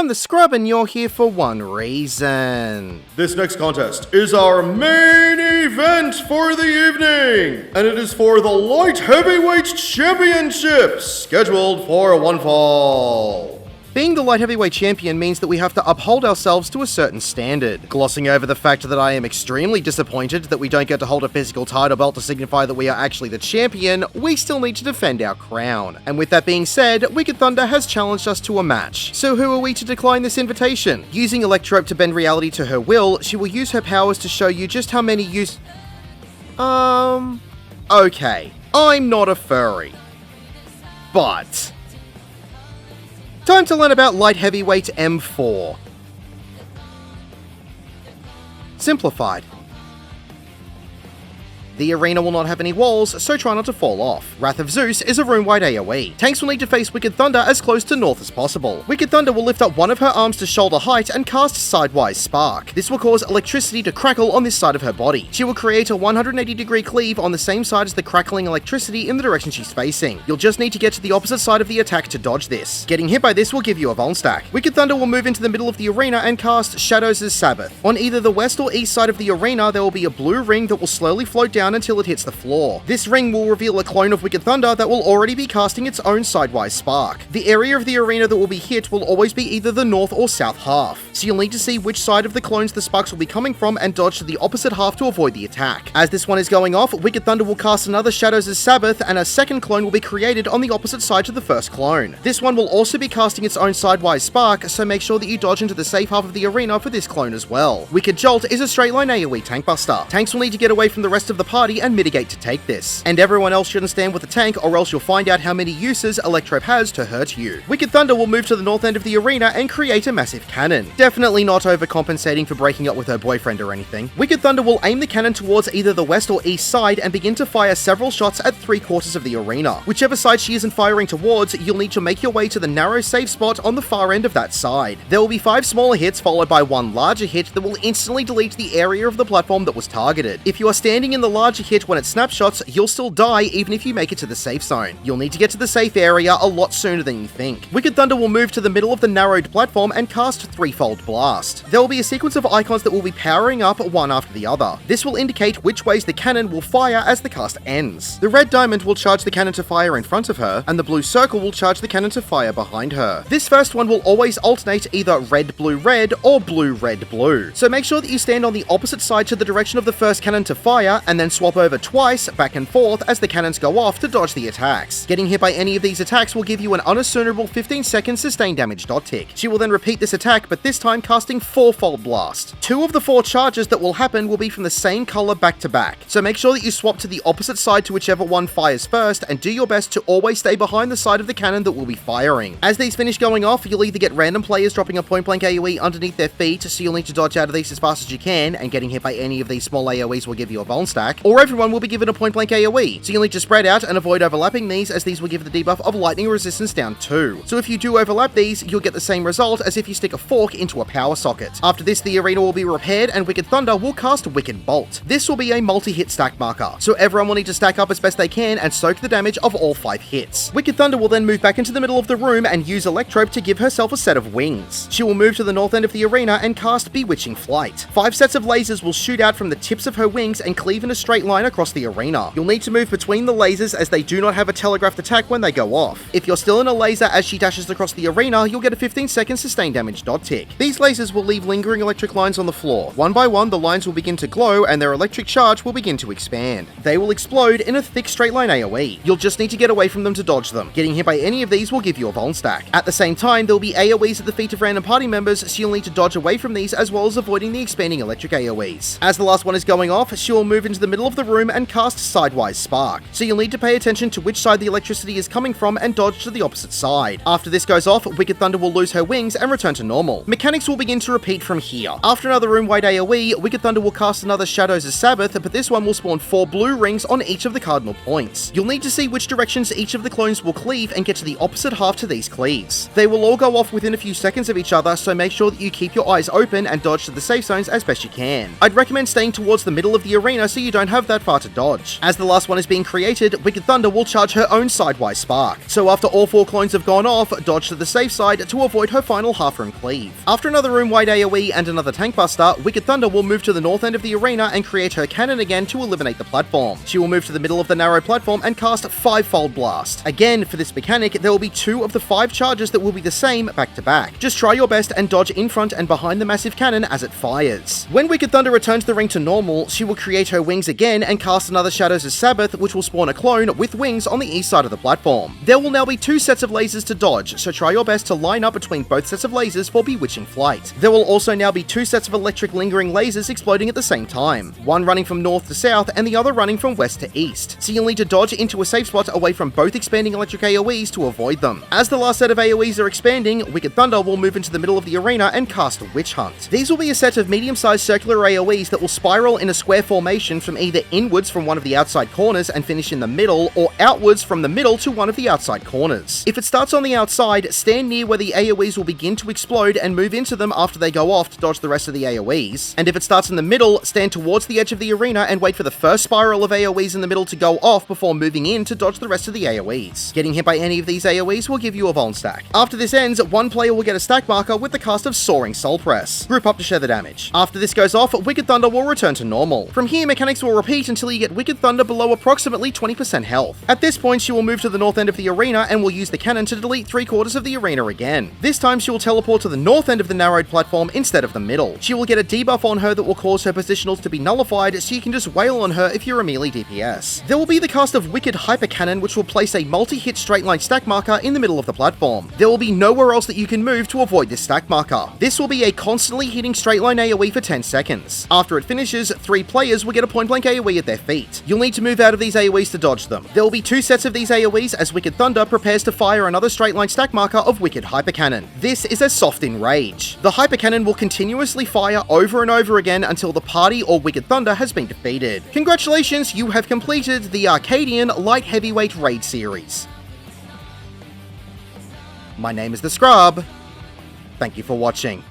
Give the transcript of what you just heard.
the Scrub and you're here for one reason. This next contest is our main event for the evening, and it is for the Light Heavyweight Championship, scheduled for one fall. Being the Light Heavyweight Champion means that we have to uphold ourselves to a certain standard. Glossing over the fact that I am extremely disappointed that we don't get to hold a physical title belt to signify that we are actually the champion, we still need to defend our crown. And with that being said, Wicked Thunder has challenged us to a match. So who are we to decline this invitation? Using Electrope to bend reality to her will, she will use her powers to show you just how many Okay, I'm not a furry. But time to learn about Light Heavyweight M4. Simplified. The arena will not have any walls, so try not to fall off. Wrath of Zeus is a room-wide AoE. Tanks will need to face Wicked Thunder as close to north as possible. Wicked Thunder will lift up one of her arms to shoulder height and cast Sidewise Spark. This will cause electricity to crackle on this side of her body. She will create a 180-degree cleave on the same side as the crackling electricity in the direction she's facing. You'll just need to get to the opposite side of the attack to dodge this. Getting hit by this will give you a vuln stack. Wicked Thunder will move into the middle of the arena and cast Shadows as Sabbath. On either the west or east side of the arena, there will be a blue ring that will slowly float down until it hits the floor. This ring will reveal a clone of Wicked Thunder that will already be casting its own Sidewise Spark. The area of the arena that will be hit will always be either the north or south half, so you'll need to see which side of the clones the sparks will be coming from and dodge to the opposite half to avoid the attack. As this one is going off, Wicked Thunder will cast another Shadows as Sabbath, and a second clone will be created on the opposite side to the first clone. This one will also be casting its own Sidewise Spark, so make sure that you dodge into the safe half of the arena for this clone as well. Wicked Jolt is a straight line AoE tank buster. Tanks will need to get away from the rest of the party and mitigate to take this, and everyone else shouldn't stand with the tank or else you'll find out how many uses Electrope has to hurt you. Wicked Thunder will move to the north end of the arena and create a massive cannon. Definitely not overcompensating for breaking up with her boyfriend or anything. Wicked Thunder will aim the cannon towards either the west or east side and begin to fire several shots at 3/4 of the arena. Whichever side she isn't firing towards, you'll need to make your way to the narrow safe spot on the far end of that side. There will be 5 smaller hits followed by 1 larger hit that will instantly delete the area of the platform that was targeted. If you are standing in the larger hit when it snapshots, you'll still die even if you make it to the safe zone. You'll need to get to the safe area a lot sooner than you think. Wicked Thunder will move to the middle of the narrowed platform and cast Threefold Blast. There will be a sequence of icons that will be powering up one after the other. This will indicate which ways the cannon will fire as the cast ends. The red diamond will charge the cannon to fire in front of her, and the blue circle will charge the cannon to fire behind her. This first one will always alternate either red, blue, red, or blue, red, blue. So make sure that you stand on the opposite side to the direction of the first cannon to fire, and then swap over twice, back and forth, as the cannons go off to dodge the attacks. Getting hit by any of these attacks will give you an unassumable 15-second sustained damage dot tick. She will then repeat this attack, but this time casting Fourfold Blast. 2 of the 4 charges that will happen will be from the same color back to back, so make sure that you swap to the opposite side to whichever one fires first, and do your best to always stay behind the side of the cannon that will be firing. As these finish going off, you'll either get random players dropping a point-blank AoE underneath their feet, so you'll need to dodge out of these as fast as you can, and getting hit by any of these small AoEs will give you a vuln stack, or everyone will be given a point-blank AoE, so you'll need to spread out and avoid overlapping these, as these will give the debuff of lightning resistance down 2. So if you do overlap these, you'll get the same result as if you stick a fork into a power socket. After this, the arena will be repaired and Wicked Thunder will cast Wicked Bolt. This will be a multi-hit stack marker, so everyone will need to stack up as best they can and soak the damage of all 5 hits. Wicked Thunder will then move back into the middle of the room and use Electrope to give herself a set of wings. She will move to the north end of the arena and cast Bewitching Flight. 5 sets of lasers will shoot out from the tips of her wings and cleave in a straight line across the arena. You'll need to move between the lasers as they do not have a telegraphed attack when they go off. If you're still in a laser as she dashes across the arena, you'll get a 15-second sustained damage dot tick. These lasers will leave lingering electric lines on the floor. One by one, the lines will begin to glow and their electric charge will begin to expand. They will explode in a thick straight line AoE. You'll just need to get away from them to dodge them. Getting hit by any of these will give you a vuln stack. At the same time, there will be AoEs at the feet of random party members, so you'll need to dodge away from these as well as avoiding the expanding electric AoEs. As the last one is going off, she will move into the middle of the room and cast Sidewise Spark. So you'll need to pay attention to which side the electricity is coming from and dodge to the opposite side. After this goes off, Wicked Thunder will lose her wings and return to normal. Mechanics will begin to repeat from here. After another room-wide AoE, Wicked Thunder will cast another Shadows as Sabbath, but this one will spawn 4 blue rings on each of the cardinal points. You'll need to see which directions each of the clones will cleave and get to the opposite half to these cleaves. They will all go off within a few seconds of each other, so make sure that you keep your eyes open and dodge to the safe zones as best you can. I'd recommend staying towards the middle of the arena so you don't don't have that far to dodge. As the last one is being created, Wicked Thunder will charge her own Sidewise Spark. So after all 4 clones have gone off, dodge to the safe side to avoid her final half-room cleave. After another room-wide AoE and another tank buster, Wicked Thunder will move to the north end of the arena and create her cannon again to eliminate the platform. She will move to the middle of the narrow platform and cast 5-fold blast. Again, for this mechanic, there will be 2 of the 5 charges that will be the same back to back. Just try your best and dodge in front and behind the massive cannon as it fires. When Wicked Thunder returns the ring to normal, she will create her wings again and cast another Shadows of Sabbath, which will spawn a clone with wings on the east side of the platform. There will now be 2 sets of lasers to dodge, so try your best to line up between both sets of lasers for Bewitching Flight. There will also now be 2 sets of electric lingering lasers exploding at the same time, one running from north to south and the other running from west to east, so you'll need to dodge into a safe spot away from both expanding electric AoEs to avoid them. As the last set of AoEs are expanding, Wicked Thunder will move into the middle of the arena and cast Witch Hunt. These will be a set of medium-sized circular AoEs that will spiral in a square formation from either inwards from one of the outside corners and finish in the middle, or outwards from the middle to one of the outside corners. If it starts on the outside, stand near where the AoEs will begin to explode and move into them after they go off to dodge the rest of the AoEs. And if it starts in the middle, stand towards the edge of the arena and wait for the first spiral of AoEs in the middle to go off before moving in to dodge the rest of the AoEs. Getting hit by any of these AoEs will give you a Vuln stack. After this ends, one player will get a stack marker with the cast of Soaring Soul Press. Group up to share the damage. After this goes off, Wicked Thunder will return to normal. From here, mechanics will repeat until you get Wicked Thunder below approximately 20% health. At this point, she will move to the north end of the arena and will use the cannon to delete 3/4 of the arena again. This time, she will teleport to the north end of the narrowed platform instead of the middle. She will get a debuff on her that will cause her positionals to be nullified, so you can just wail on her if you're a melee DPS. There will be the cast of Wicked Hyper Cannon, which will place a multi-hit straight line stack marker in the middle of the platform. There will be nowhere else that you can move to avoid this stack marker. This will be a constantly hitting straight line AoE for 10 seconds. After it finishes, 3 players will get a point blank AoE at their feet. You'll need to move out of these AoEs to dodge them. There will be 2 sets of these AoEs as Wicked Thunder prepares to fire another straight line stack marker of Wicked Hyper Cannon. This is a soft enrage. The Hyper Cannon will continuously fire over and over again until the party or Wicked Thunder has been defeated. Congratulations, you have completed the Arcadion Light Heavyweight Raid Series. My name is The Scrub. Thank you for watching.